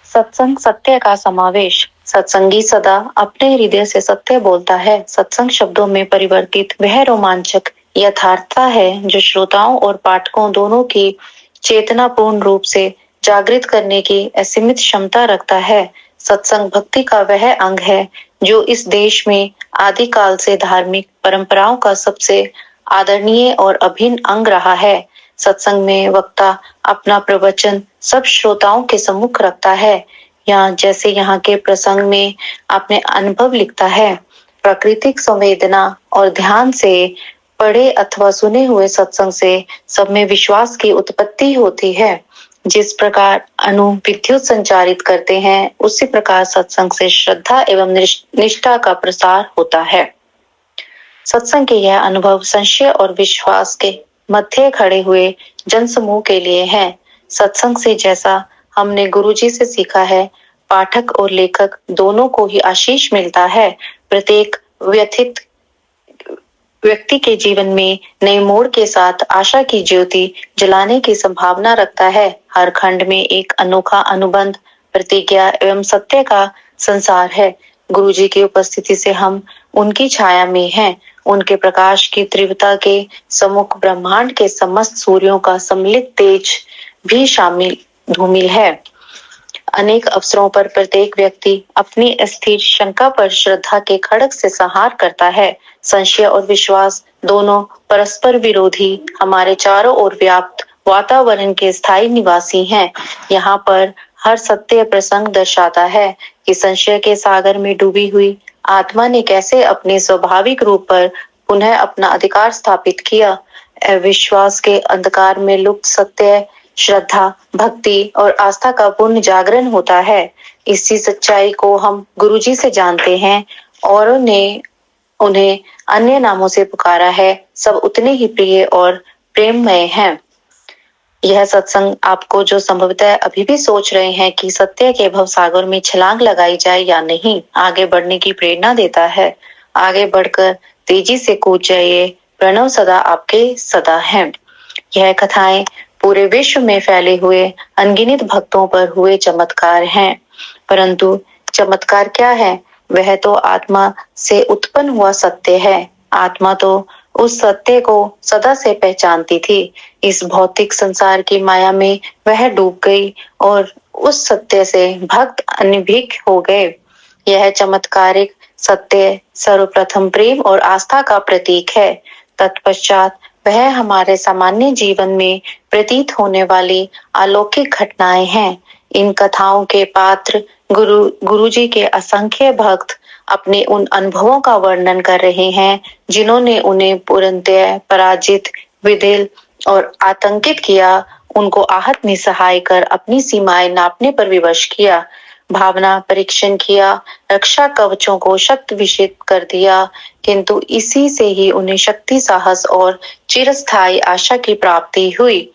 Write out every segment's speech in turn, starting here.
सत्संग सत्य का समावेश। सत्संगी सदा अपने हृदय से सत्य बोलता है। सत्संग शब्दों में परिवर्तित वह रोमांचक यथार्थता है जो श्रोताओं और पाठकों दोनों की चेतना पूर्ण रूप से जागृत करने की असीमित क्षमता रखता है। सत्संग भक्ति का वह अंग है जो इस देश में आदिकाल से धार्मिक परंपराओं का सबसे आदरणीय और अभिन्न अंग रहा है। सत्संग में वक्ता अपना प्रवचन सब श्रोताओं के सम्मुख रखता है। जैसे यहाँ के प्रसंग में अपने अनुभव लिखता है। प्राकृतिक संवेदना और ध्यान से पढ़े अथवा सुने हुए सत्संग से सब में विश्वास की उत्पत्ति होती है। जिस प्रकार अणु विद्युत संचारित करते हैं उसी प्रकार सत्संग से श्रद्धा एवं निष्ठा का प्रसार होता है। सत्संग के यह अनुभव संशय और विश्वास के मध्य खड़े हुए जनसमूह के लिए है। सत्संग से जैसा हमने गुरुजी से सीखा है, पाठक और लेखक दोनों को ही आशीष मिलता है। प्रत्येक व्यथित व्यक्ति के जीवन में नए मोड़ के साथ आशा की ज्योति जलाने की संभावना रखता है। हर खंड में एक अनोखा अनुबंध, प्रतिज्ञा एवं सत्य का संसार है। गुरुजी की उपस्थिति से हम उनकी छाया में हैं। उनके प्रकाश की तीव्रता के सम्मुख ब्रह्मांड के समस्त सूर्यों का सम्मिलित तेज भी शामिल धूमिल है। अनेक अवसरों पर प्रत्येक व्यक्ति अपनी अस्थिर शंका पर श्रद्धा के खड़ग से संहार करता है। संशय और विश्वास दोनों परस्पर विरोधी हमारे चारों ओर व्याप्त वातावरण के स्थायी निवासी हैं। यहाँ पर हर सत्य प्रसंग दर्शाता है कि संशय के सागर में डूबी हुई आत्मा ने कैसे अपने स्वाभाविक रूप पर पुनः अपना अधिकार स्थापित किया। विश्वास के अंधकार में लुप्त सत्य, श्रद्धा, भक्ति और आस्था का पूर्ण जागरण होता है। इसी सच्चाई को हम गुरुजी से जानते हैं और उन्हें अन्य नामों से पुकारा है। सब उतने ही प्रिय और प्रेममय हैं। यह सत्संग आपको जो संभवतः अभी भी सोच रहे हैं कि सत्य के भवसागर में छलांग लगाई जाए या नहीं, आगे बढ़ने की प्रेरणा देता है। आगे बढ़कर तेजी से कूद जाइए, प्रणव सदा आपके सदा है। यह कथाएं पूरे विश्व में फैले हुए अनगिनत भक्तों पर हुए चमत्कार हैं। परंतु चमत्कार क्या है? वह तो आत्मा से उत्पन्न हुआ सत्य है। आत्मा तो उस सत्य को सदा से पहचानती थी। इस भौतिक संसार की माया में वह डूब गई और उस सत्य से भक्त अनभिज्ञ हो गए। यह चमत्कारिक सत्य सर्वप्रथम प्रेम और आस्था का प्रतीक है। तत्पश्चात वह हमारे सामान्य जीवन में प्रतीत होने वाली अलौकिक घटनाएं हैं। इन कथाओं के पात्र गुरुजी के असंख्य भक्त अपने उन अनुभवों का वर्णन कर रहे हैं जिन्होंने उन्हें पूर्णतः पराजित, विदिल और आतंकित किया। उनको आहत निसहाय कर अपनी सीमाएं नापने पर विवश किया, भावना परीक्षण किया, रक्षा कवचों को शक्त विषित कर दिया। किंतु इसी से ही उन्हें शक्ति, साहस और चिरस्थायी आशा की प्राप्ति हुई।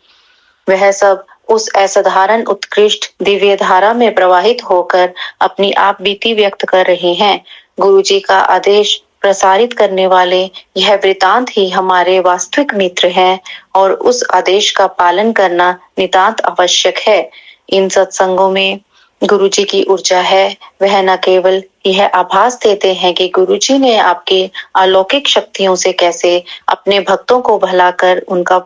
वह सब उस असाधारण उत्कृष्ट दिव्य धारा में प्रवाहित होकर अपनी आप बीती व्यक्त कर रहे हैं। गुरुजी का आदेश प्रसारित करने वाले यह वृतांत ही हमारे वास्तविक मित्र हैं और उस आदेश का पालन करना नितांत आवश्यक है। इन सत्संगों में गुरुजी की ऊर्जा है। वह न केवल यह आभास देते हैं कि गुरुजी ने आपकी अलौकिक शक्तियों से कैसे अपने भक्तों को भला कर उनका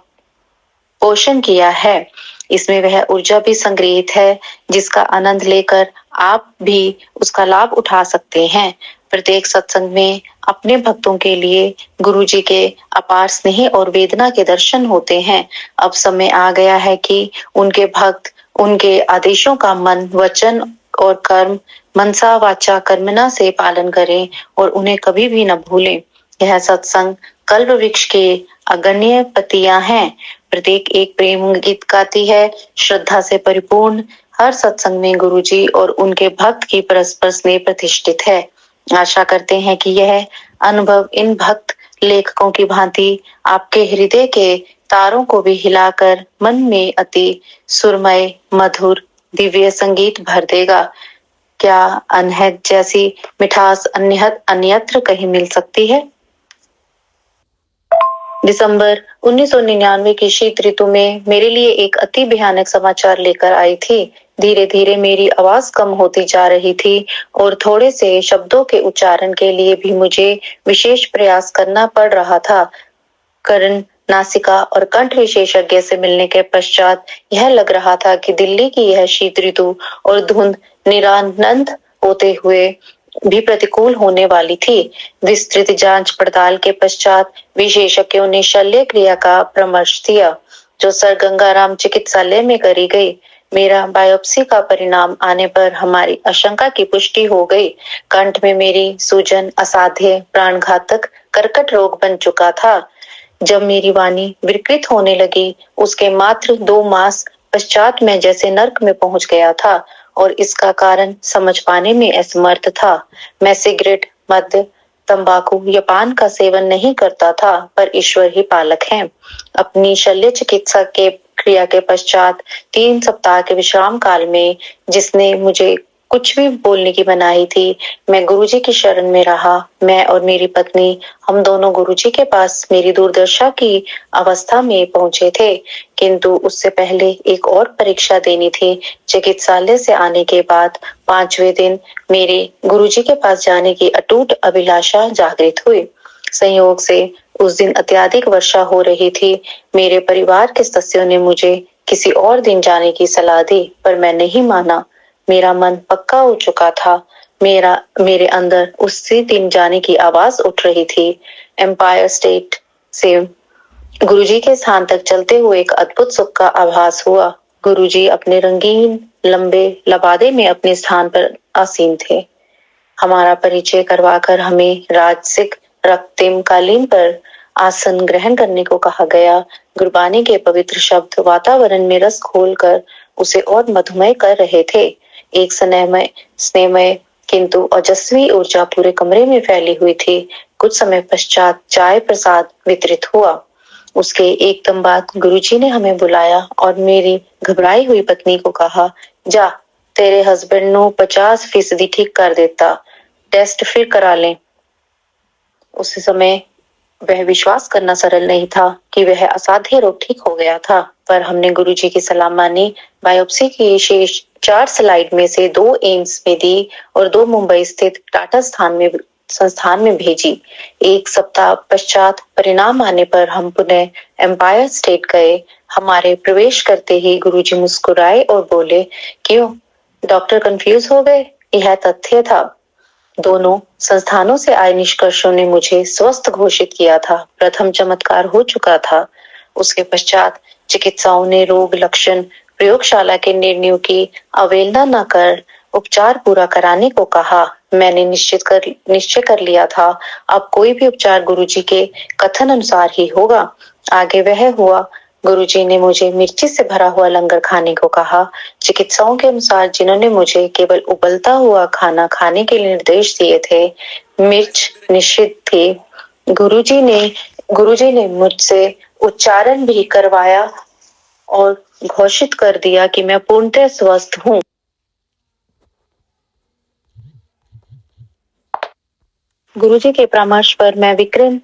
पोषण किया है, इसमें वह ऊर्जा भी संग्रहित है जिसका आनंद लेकर आप भी उसका लाभ उठा सकते हैं। प्रत्येक सत्संग में अपने भक्तों के लिए गुरुजी के अपार स्नेह और वेदना के दर्शन होते हैं। अब समय आ गया है कि उनके भक्त उनके आदेशों का मन, वचन और कर्म, मनसा वाचा कर्मणा से पालन करें और उन्हें कभी भी न भूलें। यह सत्संग कल्प वृक्ष के अगण्य पत्तियां हैं। प्रत्येक एक प्रेम गीत गाती है। श्रद्धा से परिपूर्ण हर सत्संग में गुरुजी और उनके भक्त की परस्पर स्नेह प्रतिष्ठित है। आशा करते हैं कि यह अनुभव इन भक्त लेखकों की भांति आपके हृदय के तारों को भी हिलाकर मन में अति सुरमय, मधुर, दिव्य संगीत भर देगा। क्या अनहद जैसी मिठास अन्यत्र कहीं मिल सकती है? दिसंबर 1999 की शीत ऋतु में मेरे लिए एक अति भयानक समाचार लेकर आई थी। धीरे धीरे मेरी आवाज कम होती जा रही थी और थोड़े से शब्दों के उच्चारण के लिए भी मुझे विशेष प्रयास करना पड़ रहा था। कर्ण, नासिका और कंठ विशेषज्ञ से मिलने के पश्चात यह लग रहा था कि दिल्ली की यह शीत ऋतु और धुंध निरानंद होते हुए भी प्रतिकूल होने वाली थी। विस्तृत जांच पड़ताल के पश्चात विशेषज्ञों ने शल्य क्रिया का परामर्श दिया, जो सर गंगाराम चिकित्सालय में करी गई। मेरा बायोप्सी का परिणाम आने पर हमारी आशंका की पुष्टि हो गई। कंठ में मेरी सूजन असाध्य प्राणघातक कर्कट रोग बन चुका था। जब मेरी वाणी विकृत होने लगी, उसके मात्र 2 मास पश्चात मैं जैसे नर्क में पहुंच गया था और इसका कारण समझ पाने में असमर्थ था। मैं सिगरेट, मद्य, तंबाकू या पान का सेवन नहीं करता था, पर ईश्वर ही पालक है। अपनी शल्य चिकित्सा के क्रिया के पश्चात 3 सप्ताह के विश्राम काल में, जिसने मुझे कुछ भी बोलने की मनाही थी, मैं गुरुजी की शरण में रहा। मैं और मेरी पत्नी, हम दोनों गुरुजी के पास मेरी दुर्दशा की अवस्था में पहुंचे थे, किंतु उससे पहले एक और परीक्षा देनी थी। चिकित्सालय से आने के बाद 5वें दिन मेरे गुरुजी के पास जाने की अटूट अभिलाषा जागृत हुई। संयोग से उस दिन अत्यधिक वर्षा हो रही थी। मेरे परिवार के सदस्यों ने मुझे किसी और दिन जाने की सलाह दी, पर मैं नहीं माना। मेरा मन पक्का हो चुका था। मेरे अंदर उसी दिन जाने की आवाज उठ रही थी। एम्पायर स्टेट से गुरुजी के स्थान तक चलते हुए एक अद्भुत सुख का आभास हुआ। गुरुजी अपने रंगीन लंबे लबादे में अपने स्थान पर आसीन थे। हमारा परिचय करवाकर हमें राजसिक रक्तिम कालीन पर आसन ग्रहण करने को कहा गया। गुरबानी के पवित्र शब्द वातावरण में रस खोलकर उसे और मधुमय कर रहे थे। एक स्नेहमय किंतु ओजस्वी ऊर्जा पूरे कमरे में फैली हुई थी। कुछ समय पश्चात चाय प्रसाद वितरित हुआ। उसके एकदम बाद गुरुजी ने हमें बुलाया और मेरी घबराई हुई पत्नी को कहा, जा, तेरे हस्बैंड नो 50% ठीक कर देता, टेस्ट फिर करा लें। उस समय वह विश्वास करना सरल नहीं था कि वह असाध्य रोग ठीक हो गया था, पर हमने गुरुजी की सलाह मानी। बायोप्सी की शेष 4 स्लाइड में से 2 एम्स में दी और 2 मुंबई स्थित टाटा संस्थान में भेजी। 1 सप्ताह पश्चात परिणाम आने पर हम पुनः एम्पायर स्टेट गए। हमारे प्रवेश करते ही गुरुजी मुस्कुराए और बोले, क्यों डॉक्टर कंफ्यूज हो गए? यह तथ्य था। दोनों संस्थानों से आए निष्कर्षों ने मुझे स्वस्थ घोषित किया था। प्रथम चमत्कार हो चुका था। उसके पश्चात चिकित्साओं ने रोग लक्षण प्रयोगशाला के निर्णयों की अवहेलना न कर उपचार पूरा कराने को कहा। मैंने निश्चय कर लिया था, अब कोई भी उपचार गुरुजी के कथन अनुसार ही होगा। आगे वह हुआ। गुरुजी ने मुझे मिर्ची से भरा हुआ लंगर खाने को कहा। चिकित्साओं के अनुसार, जिन्होंने मुझे केवल उबलता हुआ खाना खाने के निर्देश दिए थे, मिर्च निषिद्ध थी। गुरुजी ने मुझसे उच्चारण भी करवाया और घोषित कर दिया कि मैं पूर्णतः स्वस्थ हूँ। गुरुजी के परामर्श पर मैं विकृत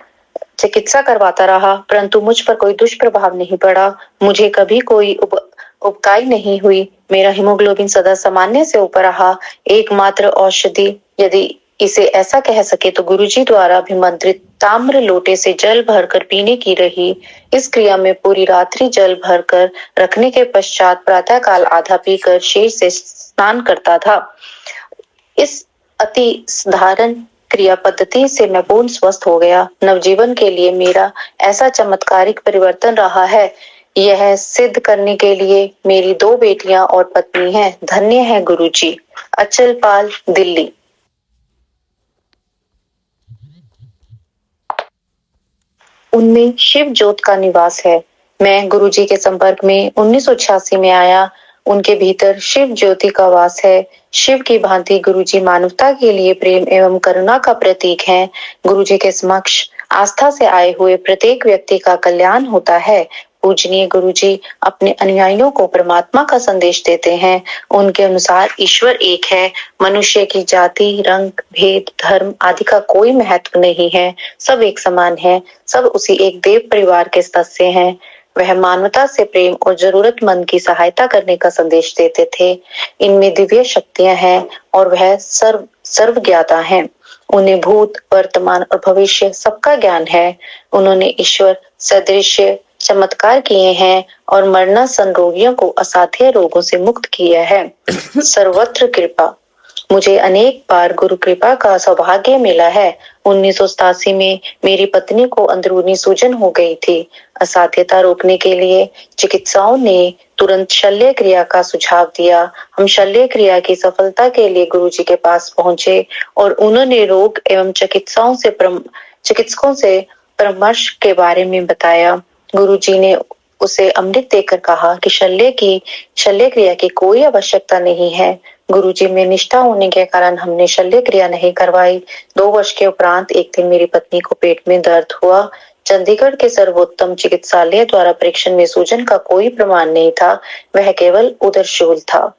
चिकित्सा करवाता रहा, परंतु मुझ पर कोई दुष्प्रभाव नहीं पड़ा। मुझे कभी कोई उबकाई नहीं हुई। मेरा हीमोग्लोबिन सदा सामान्य से ऊपर रहा। एकमात्र औषधि, यदि इसे ऐसा कह सके, तो गुरुजी द्वारा अभिमंत्रित ताम्र लोटे से जल भरकर पीने की रही। इस क्रिया में पूरी रात्रि जल भरकर रखने के पश्चात प्रातःकाल आधा पीकर शेष से स्नान करता था। इस अति साधारण क्रिया पद्धति से मैं पूर्ण स्वस्थ हो गया। नवजीवन के लिए मेरा ऐसा चमत्कारिक परिवर्तन रहा है, यह सिद्ध करने के लिए मेरी 2 बेटियां और पत्नी हैं। धन्य है गुरुजी। अचलपाल, दिल्ली। उनमें शिव ज्योत का निवास है। मैं गुरुजी के संपर्क में 1986 में आया। उनके भीतर शिव ज्योति का वास है। शिव की भांति गुरुजी मानवता के लिए प्रेम एवं करुणा का प्रतीक हैं। गुरुजी के समक्ष आस्था से आए हुए प्रत्येक व्यक्ति का कल्याण होता है। पूजनीय गुरुजी अपने अनुयायियों को परमात्मा का संदेश देते हैं। उनके अनुसार ईश्वर एक है, मनुष्य की जाति, रंग, भेद, धर्म आदि का कोई महत्व नहीं है, सब एक समान है, सब उसी एक देव परिवार के सदस्य हैं। वह मानवता से प्रेम और जरूरतमंद की सहायता करने का संदेश देते थे। इनमें दिव्य शक्तियां हैं और वह सर्वज्ञाता हैं। उन्हें भूत, वर्तमान और भविष्य सबका ज्ञान है। उन्होंने ईश्वर सदृश चमत्कार किए हैं और मरणासन रोगियों को असाध्य रोगों से मुक्त किया है। सर्वत्र कृपा। मुझे अनेक बार गुरु कृपा का सौभाग्य मिला है। 1987 में मेरी पत्नी को अंदरूनी सूजन हो गई थी। असाध्यता रोकने के लिए चिकित्सकों ने तुरंत शल्य क्रिया का सुझाव दिया। हम शल्य क्रिया की सफलता के लिए गुरुजी के पास पहुंचे और उन्होंने रोग एवं चिकित्सकों से परामर्श के बारे में बताया। गुरुजी ने उसे अमृत देकर कहा कि शल्य क्रिया की कोई आवश्यकता नहीं है। गुरुजी में निष्ठा होने के कारण हमने शल्य क्रिया नहीं करवाई। 2 वर्ष के उपरांत एक दिन मेरी पत्नी को पेट में दर्द हुआ। चंडीगढ़ के सर्वोत्तम चिकित्सालय द्वारा परीक्षण में सूजन का कोई प्रमाण नहीं था, वह केवल उदरशूल था।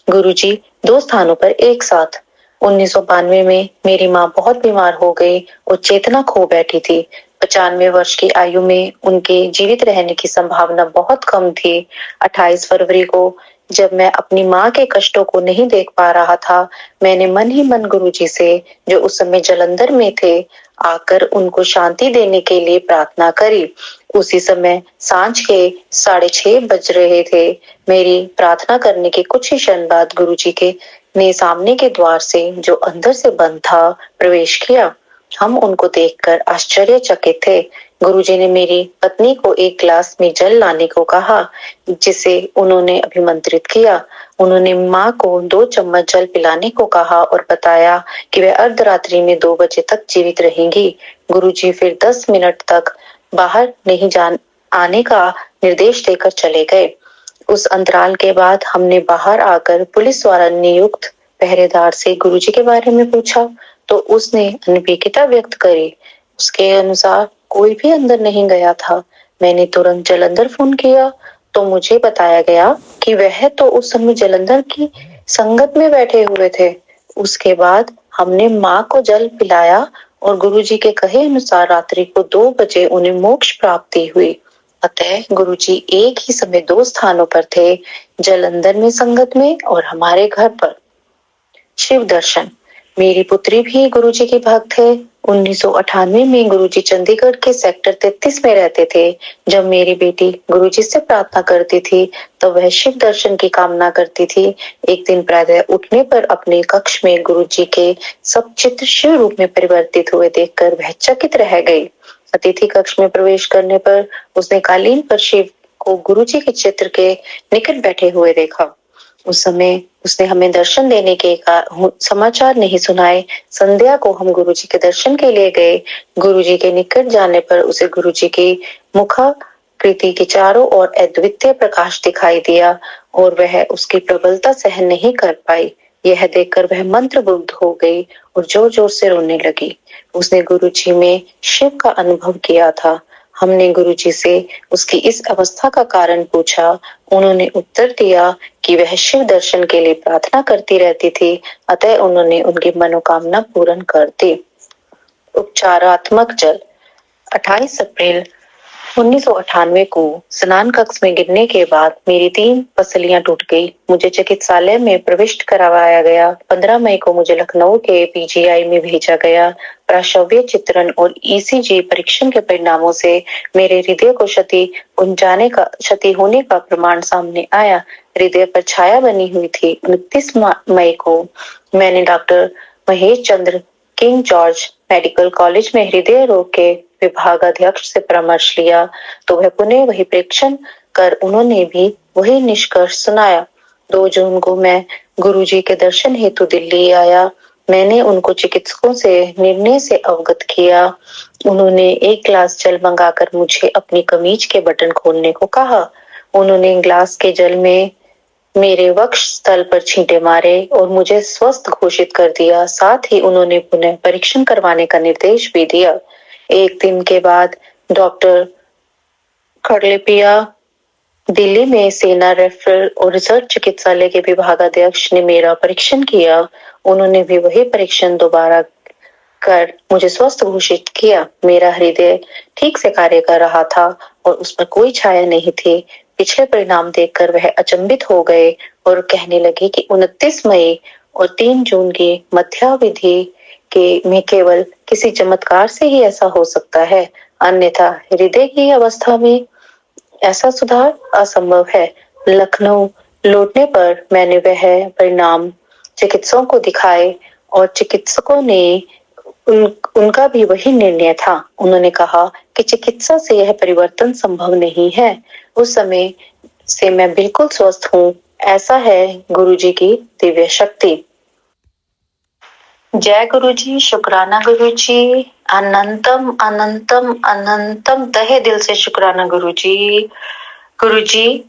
गुरुजी 2 स्थानों पर एक साथ। 1992 में मेरी माँ बहुत बीमार हो गई और चेतना खो बैठी थी। 95 वर्ष की आयु में उनके जीवित रहने की संभावना बहुत कम थी। 28 फरवरी को जब मैं अपनी माँ के कष्टों को नहीं देख पा रहा था, मैंने मन ही मन गुरुजी से, जो उस समय जालंधर में थे, आकर उनको शांति देने के लिए प्रार्थना करी। उसी समय सांझ के 6:30 बज रहे थे। मेरी प्रार्थना करने के कुछ ही क्षण बाद गुरुजी के ने सामने के द्वार से, जो अंदर से बंद था, प्रवेश किया। हम उनको देखकर आश्चर्यचकित थे। गुरुजी ने मेरी पत्नी को एक गिलास में जल लाने को कहा, जिसे उन्होंने अभिमंत्रित किया। उन्होंने माँ को 2 चम्मच जल पिलाने को कहा और बताया कि वह अर्धरात्रि में 2 बजे तक जीवित रहेंगी। गुरुजी फिर 10 मिनट तक बाहर नहीं आने का निर्देश देकर चले गए। उस अंतराल के बाद हमने बाहर आकर पुलिस द्वारा नियुक्त पहरेदार से गुरुजी के बारे में पूछा, तो उसने अनभिज्ञता व्यक्त करी। उसके अनुसार कोई भी अंदर नहीं गया था। मैंने तुरंत जालंधर फोन किया तो मुझे बताया गया कि वह तो उस समय जालंधर की संगत में बैठे हुए थे। उसके बाद हमने माँ को जल पिलाया और गुरुजी के कहे अनुसार रात्रि को 2 बजे उन्हें मोक्ष प्राप्ति हुई। अतः गुरुजी एक ही समय 2 स्थानों पर थे, जालंधर में संगत में और हमारे घर पर। शिव दर्शन। मेरी पुत्री भी गुरुजी की भक्त है। 1998 में गुरुजी चंडीगढ़ के सेक्टर 33 में रहते थे। जब मेरी बेटी गुरुजी से प्रार्थना करती थी तो वह शिव दर्शन की कामना करती थी। एक दिन प्रातः उठने पर अपने कक्ष में गुरुजी के सब चित्र शिव रूप में परिवर्तित हुए देखकर वह चकित रह गई। अतिथि कक्ष में प्रवेश करने पर उसने कालीन पर शिव को गुरुजी के चित्र के निकट बैठे हुए देखा। उस समय उसने हमें दर्शन देने के समाचार नहीं सुनाए। संध्या को हम गुरुजी के दर्शन के लिए गए। गुरुजी के निकट जाने पर उसे गुरुजी की मुखाकृति के चारों ओर अद्वितीय प्रकाश दिखाई दिया और वह उसकी प्रबलता सहन नहीं कर पाई। यह देखकर वह मंत्रमुग्ध हो गई और जोर जोर से रोने लगी। उसने गुरुजी में शिव का अनुभव किया था। हमने गुरुजी से उसकी इस अवस्था का कारण पूछा। उन्होंने उत्तर दिया कि वह शिव दर्शन के लिए प्रार्थना करती रहती थी, अतः उन्होंने उनकी मनोकामना पूर्ण कर दी। उपचारात्मक जल। 28 अप्रैल 1998 को स्नान कक्ष में गिरने के बाद मेरी 3 पसलियां टूट गई। मुझे चिकित्सालय में प्रविष्ट करवाया गया। 15 मई को मुझे लखनऊ के पीजीआई में भेजा गया। प्राशव्य चित्रण और ईसीजी परीक्षण के परिणामों से मेरे हृदय को क्षति होने का प्रमाण सामने आया। हृदय पर छाया बनी हुई थी। 29 मई को मैंने doctor Mahesh Chandra king George medical college में हृदय रोग के विभागाध्यक्ष से परामर्श लिया तो वह पुनः वही परीक्षण कर उन्होंने भी वही निष्कर्ष सुनाया। 2 जून को मैं गुरुजी के दर्शन हेतु दिल्ली आया। मैंने उनको चिकित्सकों से निर्णय से अवगत किया। उन्होंने 1 गिलास जल मंगाकर मुझे अपनी कमीज के बटन खोलने को कहा। उन्होंने गिलास के जल में मेरे वक्ष स्थल पर छींटे मारे और मुझे स्वस्थ घोषित कर दिया। साथ ही उन्होंने पुनः परीक्षण करवाने का निर्देश भी दिया। 1 दिन के बाद डॉक्टर खड़लेपिया दिल्ली में सेना रेफरल और रिसर्च चिकित्सालय के विभागाध्यक्ष ने मेरा परीक्षण किया। उन्होंने भी वही परीक्षण दोबारा कर मुझे स्वस्थ घोषित किया। मेरा हृदय ठीक से कार्य कर रहा था और उस पर कोई छाया नहीं थी। पिछले परिणाम देखकर वह अचंभित हो गए और कहने लगे कि 29 मई और 3 जून की मध्यावधि के में केवल किसी चमत्कार से ही ऐसा हो सकता है, अन्यथा हृदय की अवस्था में ऐसा सुधार असंभव है। लखनऊ लौटने पर मैंने वह परिणाम चिकित्सकों को दिखाए और चिकित्सकों ने उनका भी वही निर्णय था। उन्होंने कहा कि चिकित्सा से यह परिवर्तन संभव नहीं है। उस समय से मैं बिल्कुल स्वस्थ हूँ। ऐसा है गुरुजी की दिव्य शक्ति। जय गुरुजी, शुक्राना गुरुजी, अनंतम अनंतम अनंतम तहे दिल से शुक्राना गुरुजी। गुरुजी,